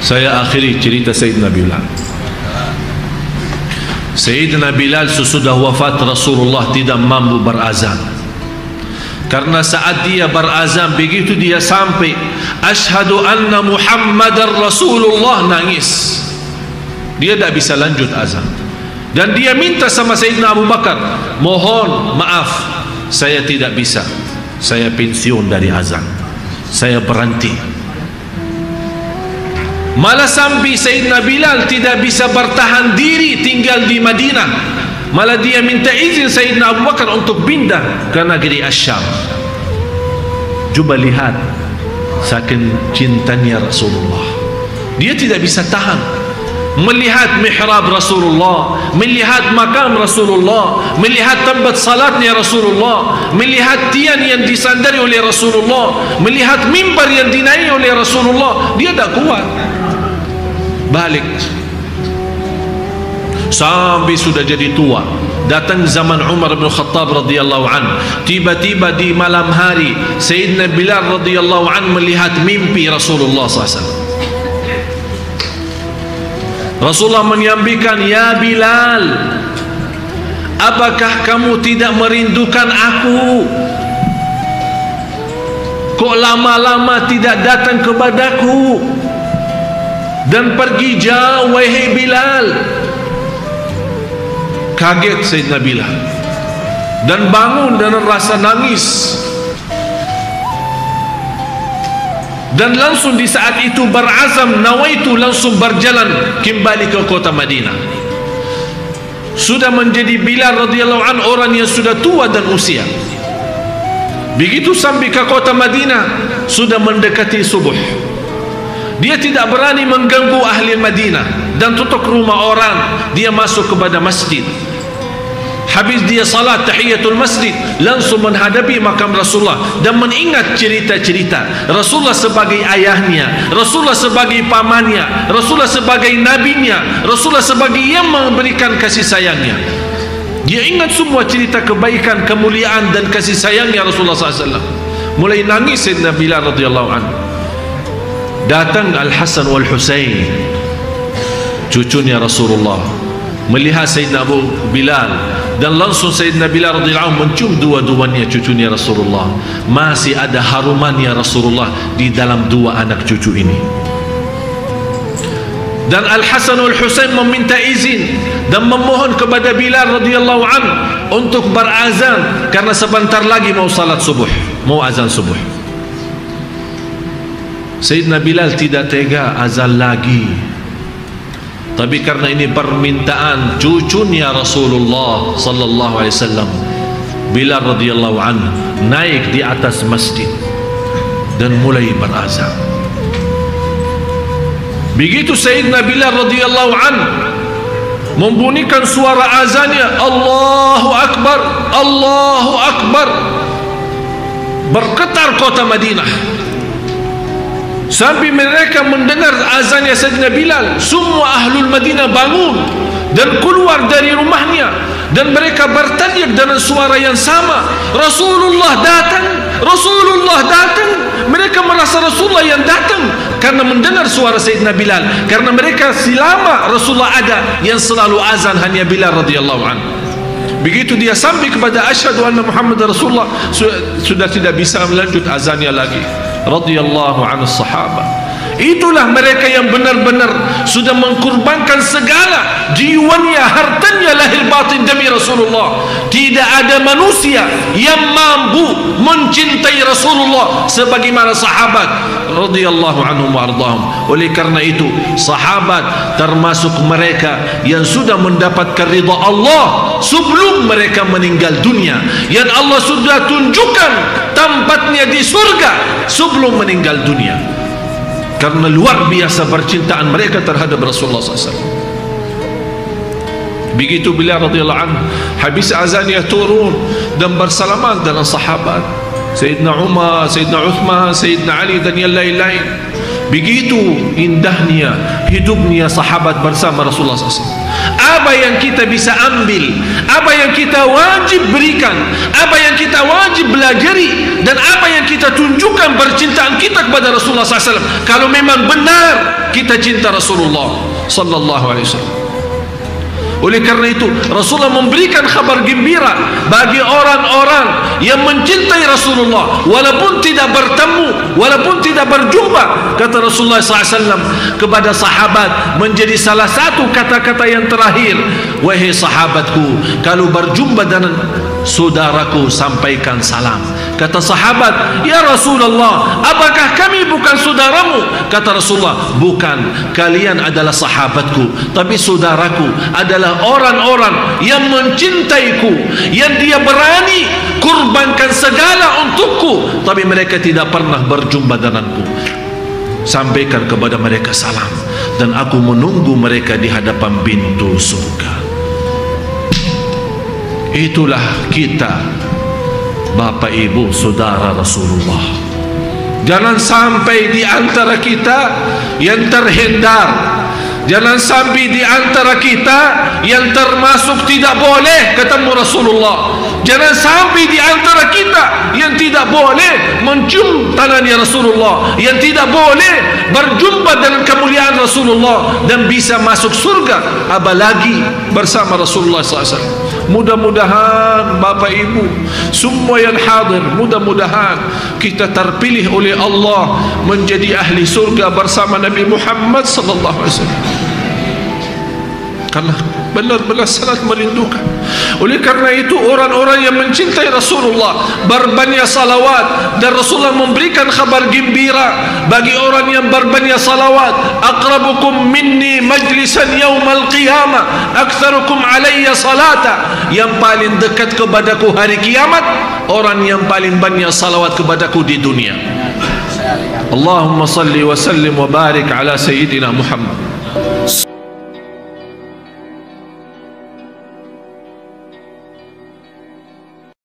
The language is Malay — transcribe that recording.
Saya akhiri cerita Sayyidina Bilal. Sayyidina Bilal sesudah wafat Rasulullah tidak mampu berazan. Karena saat dia berazan, begitu dia sampai asyhadu anna Muhammadar Rasulullah, nangis. Dia tak bisa lanjut azan. Dan dia minta sama Sayyidina Abu Bakar, mohon maaf, saya tidak bisa, saya pensiun dari azan, saya berhenti. Malah sampai Sayyidina Bilal tidak bisa bertahan diri tinggal di Madinah, malah dia minta izin Sayyidina Abu Bakar untuk pindah ke negeri Asyam. Cuba lihat saking cintanya Rasulullah, dia tidak bisa tahan melihat mihrab Rasulullah, melihat makam Rasulullah, melihat tempat salatnya Rasulullah, melihat tiang yang disandari oleh Rasulullah, melihat mimbar yang dinaiki oleh Rasulullah. Dia tak kuat, balik. Sampai sudah jadi tua, datang zaman Umar bin Khattab radhiyallahu an. Tiba-tiba di malam hari Sayyidina Bilal radhiyallahu an melihat mimpi Rasulullah SAW. Rasulullah menyampaikan, ya Bilal, apakah kamu tidak merindukan aku? Kok lama-lama tidak datang kepadaku dan pergi jauh, wahai Bilal? Kaget Sayyidina Bilal dan bangun dengan rasa nangis, dan langsung di saat itu berazam, nawaitu, langsung berjalan kembali ke kota Madinah. Sudah menjadi Bilal radhiyallahu an orang yang sudah tua dan usia. Begitu sampai ke kota Madinah, sudah mendekati subuh, dia tidak berani mengganggu ahli Madinah dan tutup rumah orang. Dia masuk kepada masjid. Habis dia salat tahiyatul masjid, langsung menghadapi makam Rasulullah dan mengingat cerita-cerita Rasulullah sebagai ayahnya, Rasulullah sebagai pamannya, Rasulullah sebagai nabinya, Rasulullah sebagai yang memberikan kasih sayangnya. Dia ingat semua cerita kebaikan, kemuliaan dan kasih sayangnya Rasulullah SAW. Mulai nangis Sayyidina Bilal radhiyallahu anhu. Datang Al-Hasan wal-Husain, cucunya Rasulullah, melihat Sayyidina Abu Bilal, dan langsung Sayyidina Bilal radhiyallahu anhu mencium dua-duanya cucunya Rasulullah. Masih ada harumannya Rasulullah di dalam dua anak cucu ini. Dan Al-Hasan wal-Husain meminta izin dan memohon kepada Bilal radhiyallahu anhu untuk berazan, karena sebentar lagi mau salat subuh, mau azan subuh. Sayyidina Bilal tidak tega azan lagi, tapi karena ini permintaan cucunya Rasulullah sallallahu alaihi wasallam, Bilal radhiyallahu anhu naik di atas masjid dan mulai berazan. Begitu Sayyidina Bilal radhiyallahu anhu membunyikan suara azannya, Allahu Akbar, Allahu Akbar, bergetar kota Madinah. Sampai mereka mendengar azannya Sayyidina Bilal, semua ahlul Madinah bangun dan keluar dari rumahnya, dan mereka berteriak dengan suara yang sama, Rasulullah datang, Rasulullah datang. Mereka merasa Rasulullah yang datang karena mendengar suara Sayyidina Bilal, karena mereka selama Rasulullah ada yang selalu azan hanya Bilal radhiyallahu anhu. Begitu dia sampai kepada asyhadu anna Muhammad Rasulullah, sudah tidak bisa melanjut azannya lagi. Radhiyallahu anhu sahabat. Itulah mereka yang benar-benar sudah mengkorbankan segala jiwanya, hartanya, lahir batin demi Rasulullah. Tidak ada manusia yang mampu mencintai Rasulullah sebagaimana sahabat radhiyallahu anhum wa ardhahum. Oleh karena itu, sahabat termasuk mereka yang sudah mendapatkan ridha Allah sebelum mereka meninggal dunia, yang Allah sudah tunjukkan tempatnya di surga sebelum meninggal dunia, karena luar biasa percintaan mereka terhadap Rasulullah SAW. Begitu Bilal radhiyallahu anhu habis azannya turun dan bersalaman dengan sahabat Sayyidina Umar, Sayyidina Uthman, Sayyidina Ali dan yang lain-lain. Begitu indahnya hidupnya sahabat bersama Rasulullah SAW. Apa yang kita bisa ambil, apa yang kita wajib berikan, apa yang kita wajib belajari, dan apa yang kita tunjukkan percintaan kita kepada Rasulullah SAW. Kalau memang benar kita cinta Rasulullah SAW. Oleh kerana itu Rasulullah memberikan kabar gembira bagi orang-orang yang mencintai Rasulullah walaupun tidak bertemu, walaupun tidak berjumpa. Kata Rasulullah SAW kepada sahabat, menjadi salah satu kata-kata yang terakhir, wahai sahabatku, kalau berjumpa dengan saudaraku sampaikan salam. Kata sahabat, ya Rasulullah, apakah kami bukan saudaramu? Kata Rasulullah, bukan, kalian adalah sahabatku, tapi saudaraku adalah orang-orang yang mencintaiku, yang dia berani kurbankan segala untukku, tapi mereka tidak pernah berjumpa denganku. Sampaikan kepada mereka salam, dan aku menunggu mereka di hadapan pintu surga. Itulah kita, Bapak Ibu Saudara Rasulullah. Jangan sampai di antara kita yang terhindar, jangan sampai di antara kita yang termasuk tidak boleh ketemu Rasulullah. Jangan sampai di antara kita yang tidak boleh mencium tangannya Rasulullah, yang tidak boleh berjumpa dengan kemuliaan Rasulullah dan bisa masuk surga apalagi bersama Rasulullah SAW. Mudah-mudahan Bapak Ibu semua yang hadir, mudah-mudahan kita terpilih oleh Allah menjadi ahli surga bersama Nabi Muhammad sallallahu alaihi wasallam. Karena benar-benar sangat merindukan. Oleh karena itu orang-orang yang mencintai Rasulullah berbanyak salawat, dan Rasulullah memberikan kabar gembira bagi orang yang berbanyak salawat, aqrabukum minni majlisan yaumal qiyamah aktsarukum alayya salata. Yang paling dekat kepadaku hari kiamat orang yang paling banyak salawat kepadaku di dunia. Allahumma salli wa sallim wa barik ala sayyidina Muhammad.